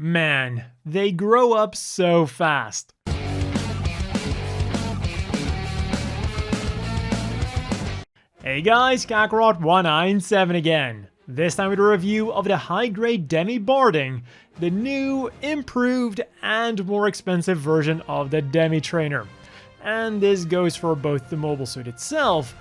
Man, they grow up so fast. Hey guys, Kakarot197 again. This time with a review of the high-grade Demi Barding, the new, improved, and more expensive version of the Demi trainer. And this goes for both the mobile suit itself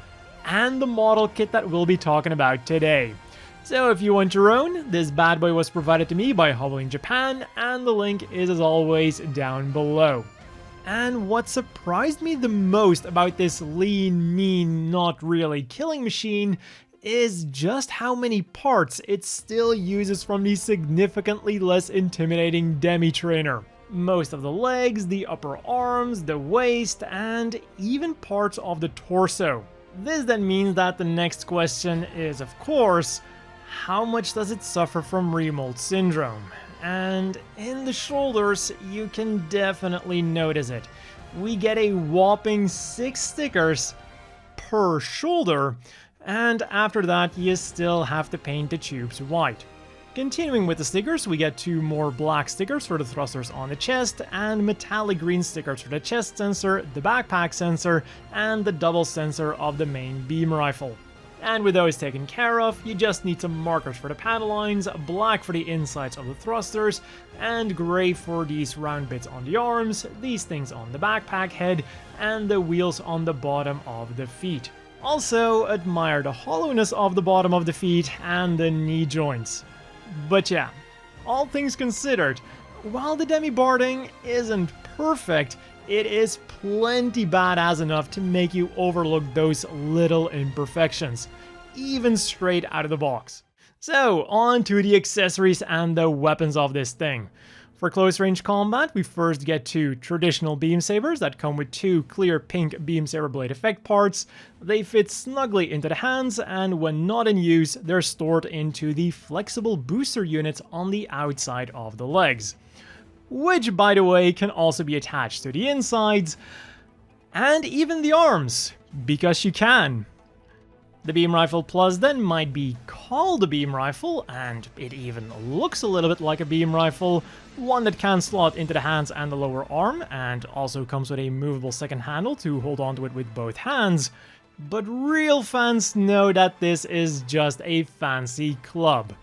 and the model kit that we'll be talking about today. So if you want your own, this bad boy was provided to me by Hobbling Japan, and the link is as always down below. And what surprised me the most about this lean, mean, not really killing machine is just how many parts it still uses from the significantly less intimidating Demi trainer. Most of the legs, the upper arms, the waist, and even parts of the torso. This then means that the next question is, of course, how much does it suffer from remold syndrome? And in the shoulders, you can definitely notice it. We get a whopping 6 stickers per shoulder, and after that you still have to paint the tubes white. Continuing with the stickers, we get 2 more black stickers for the thrusters on the chest, and metallic green stickers for the chest sensor, the backpack sensor, and the double sensor of the main beam rifle. And with those taken care of, you just need some markers for the panel lines, black for the insides of the thrusters, and grey for these round bits on the arms, these things on the backpack head, and the wheels on the bottom of the feet. Also, admire the hollowness of the bottom of the feet and the knee joints. But yeah, all things considered, while the Demi Barding isn't perfect, it is plenty badass enough to make you overlook those little imperfections, even straight out of the box. So, on to the accessories and the weapons of this thing. For close range combat, we first get 2 traditional beam sabers that come with 2 clear pink beam saber blade effect parts. They fit snugly into the hands, and when not in use, they're stored into the flexible booster units on the outside of the legs. Which, by the way, can also be attached to the insides, and even the arms, because you can. The Beam Rifle Plus then might be called a beam rifle, and it even looks a little bit like a beam rifle, one that can slot into the hands and the lower arm, and also comes with a movable second handle to hold onto it with both hands, but real fans know that this is just a fancy club.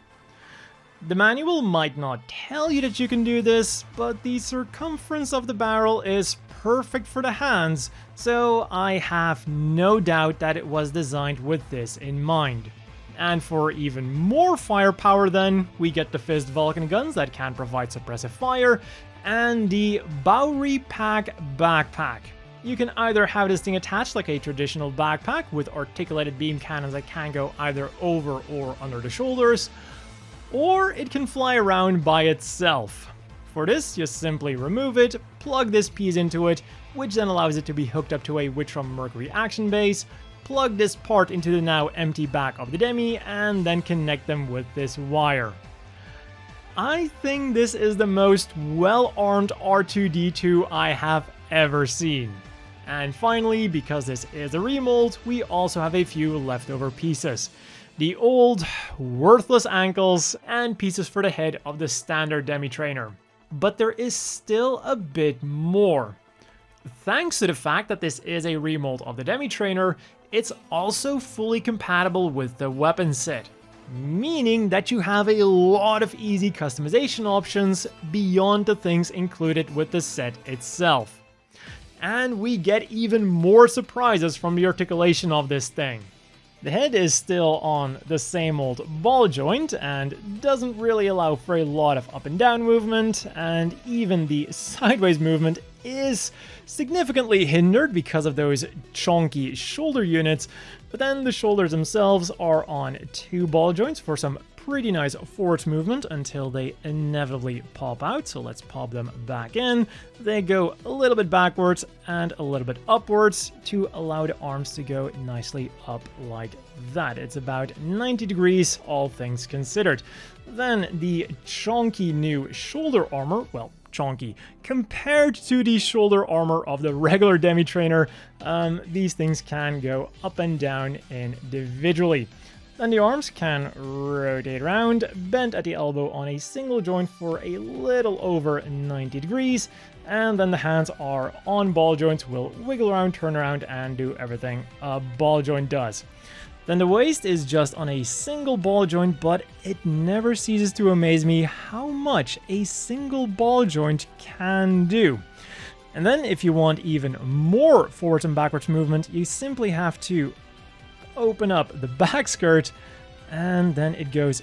The manual might not tell you that you can do this, but the circumference of the barrel is perfect for the hands, so I have no doubt that it was designed with this in mind. And for even more firepower then, we get the Fist Vulcan guns that can provide suppressive fire, and the Bowery Pack backpack. You can either have this thing attached like a traditional backpack with articulated beam cannons that can go either over or under the shoulders, or it can fly around by itself. For this, you simply remove it, plug this piece into it, which then allows it to be hooked up to a Wittrom Mercury action base, plug this part into the now empty back of the Demi, and then connect them with this wire. I think this is the most well-armed R2-D2 I have ever seen. And finally, because this is a remold, we also have a few leftover pieces. The old, worthless ankles, and pieces for the head of the standard Demi trainer. But there is still a bit more. Thanks to the fact that this is a remold of the Demi trainer, it's also fully compatible with the weapon set. Meaning that you have a lot of easy customization options beyond the things included with the set itself. And we get even more surprises from the articulation of this thing. The head is still on the same old ball joint and doesn't really allow for a lot of up and down movement, and even the sideways movement is significantly hindered because of those chonky shoulder units, but then the shoulders themselves are on 2 ball joints for some pretty nice forward movement until they inevitably pop out. So let's pop them back in. They go a little bit backwards and a little bit upwards to allow the arms to go nicely up like that. It's about 90 degrees, all things considered. Then the chonky new shoulder armor, well, chonky compared to the shoulder armor of the regular Demi trainer, these things can go up and down individually. Then the arms can rotate around, bend at the elbow on a single joint for a little over 90 degrees, and then the hands are on ball joints, will wiggle around, turn around, and do everything a ball joint does. Then the waist is just on a single ball joint, but it never ceases to amaze me how much a single ball joint can do. And then if you want even more forwards and backwards movement, you simply have to open up the back skirt, and then it goes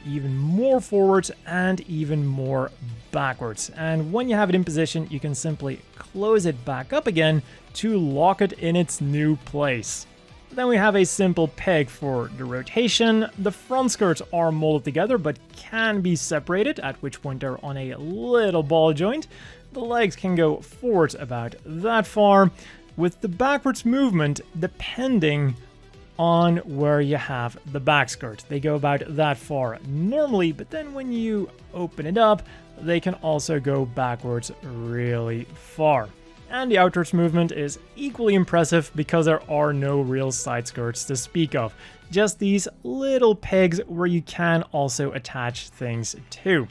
even more forwards and even more backwards. And when you have it in position, you can simply close it back up again to lock it in its new place. Then we have a simple peg for the rotation. The front skirts are molded together but can be separated, at which point they're on a little ball joint. The legs can go forwards about that far, with the backwards movement depending on where you have the back skirt. They go about that far normally, but then when you open it up, they can also go backwards really far. And the outwards movement is equally impressive because there are no real side skirts to speak of. Just these little pegs where you can also attach things to.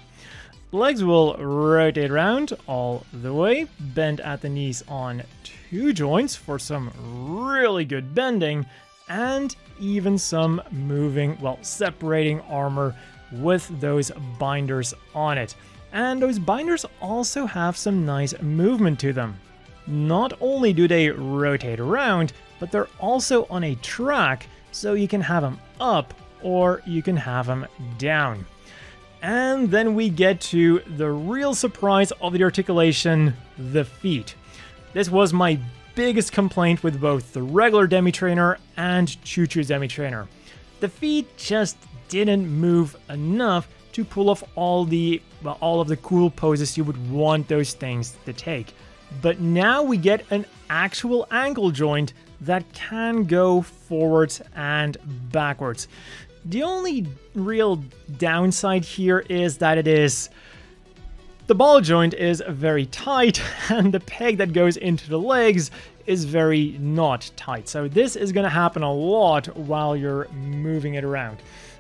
The legs will rotate around all the way, bend at the knees on 2 joints for some really good bending, and even some moving, well, separating armor with those binders on it. And those binders also have some nice movement to them. Not only do they rotate around, but they're also on a track, so you can have them up or you can have them down. And then we get to the real surprise of the articulation, the feet. This was my biggest complaint with both the regular Demi trainer and Choo Choo's Demi trainer. The feet just didn't move enough to pull off all of the cool poses you would want those things to take. But now we get an actual ankle joint that can go forwards and backwards. The only real downside here is that the ball joint is very tight and the peg that goes into the legs is very not tight. So this is going to happen a lot while you're moving it around.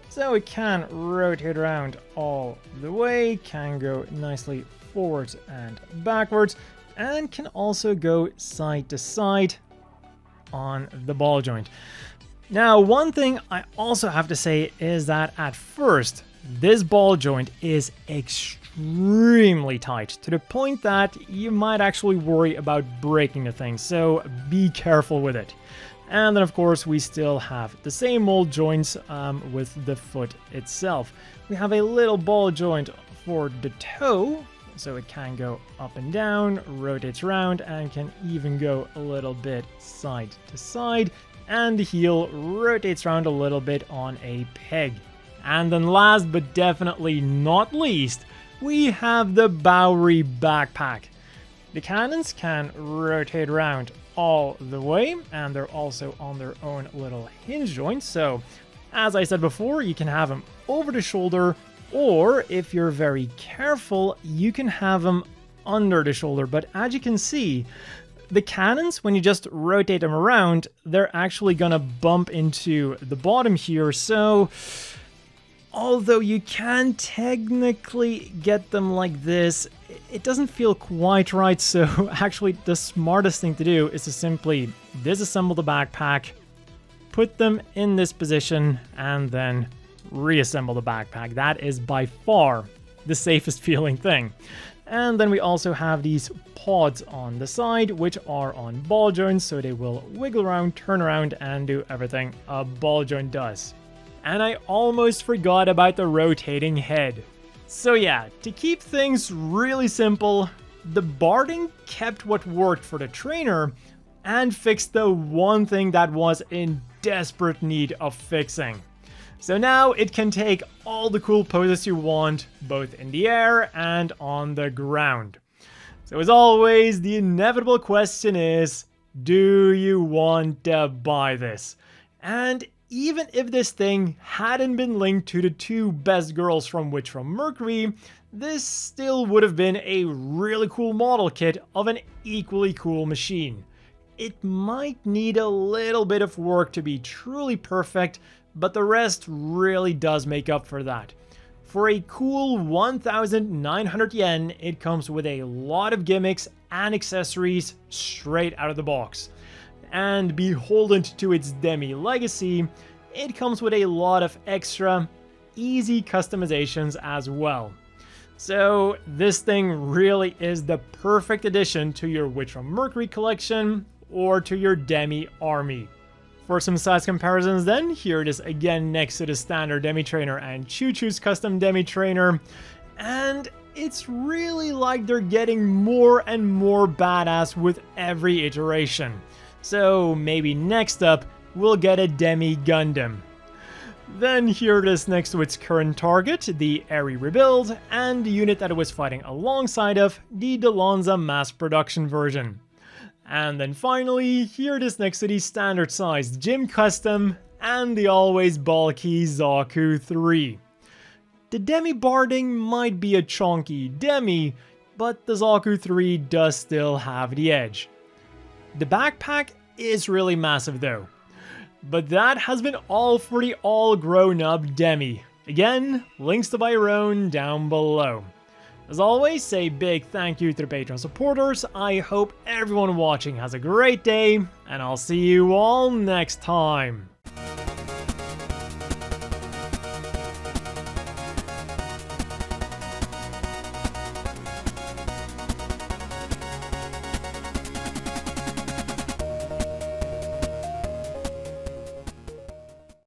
So it can rotate around all the way, can go nicely forwards and backwards, and can also go side to side on the ball joint. Now, one thing I also have to say is that at first, this ball joint is extremely tight, to the point that you might actually worry about breaking the thing, so be careful with it. And then of course we still have the same mold joints with the foot itself. We have a little ball joint for the toe, so it can go up and down, rotates around, and can even go a little bit side to side. And the heel rotates around a little bit on a peg. And then last but definitely not least, we have the Bowery backpack. The cannons can rotate around all the way, and they're also on their own little hinge joints. So, as I said before, you can have them over the shoulder, or if you're very careful, you can have them under the shoulder. But as you can see, the cannons, when you just rotate them around, they're actually gonna bump into the bottom here. So, although you can technically get them like this, it doesn't feel quite right. So actually the smartest thing to do is to simply disassemble the backpack, put them in this position, and then reassemble the backpack. That is by far the safest feeling thing. And then we also have these pods on the side, which are on ball joints, so they will wiggle around, turn around, and do everything a ball joint does. And I almost forgot about the rotating head. So yeah, to keep things really simple, the Barding kept what worked for the trainer and fixed the one thing that was in desperate need of fixing. So now it can take all the cool poses you want, both in the air and on the ground. So as always, the inevitable question is, do you want to buy this? And even if this thing hadn't been linked to the 2 best girls from Witch from Mercury, this still would have been a really cool model kit of an equally cool machine. It might need a little bit of work to be truly perfect, but the rest really does make up for that. For a cool 1,900 yen, it comes with a lot of gimmicks and accessories straight out of the box. And beholden to its Demi legacy, it comes with a lot of extra, easy customizations as well. So this thing really is the perfect addition to your Witch from Mercury collection or to your Demi army. For some size comparisons then, here it is again next to the standard Demi Trainer and Choo Choo's custom Demi Trainer, and it's really like they're getting more and more badass with every iteration. So maybe next up, we'll get a Demi Gundam. Then here it is next to its current target, the Eri rebuild, and the unit that it was fighting alongside of, the Delonza mass production version. And then finally, here it is next to the standard sized Gym Custom and the always bulky Zaku 3. The Demi Barding might be a chunky Demi, but the Zaku 3 does still have the edge. The backpack is really massive though. But that has been all for the all grown up Demi. Again, links to buy your own down below. As always, a big thank you to the Patreon supporters. I hope everyone watching has a great day, and I'll see you all next time.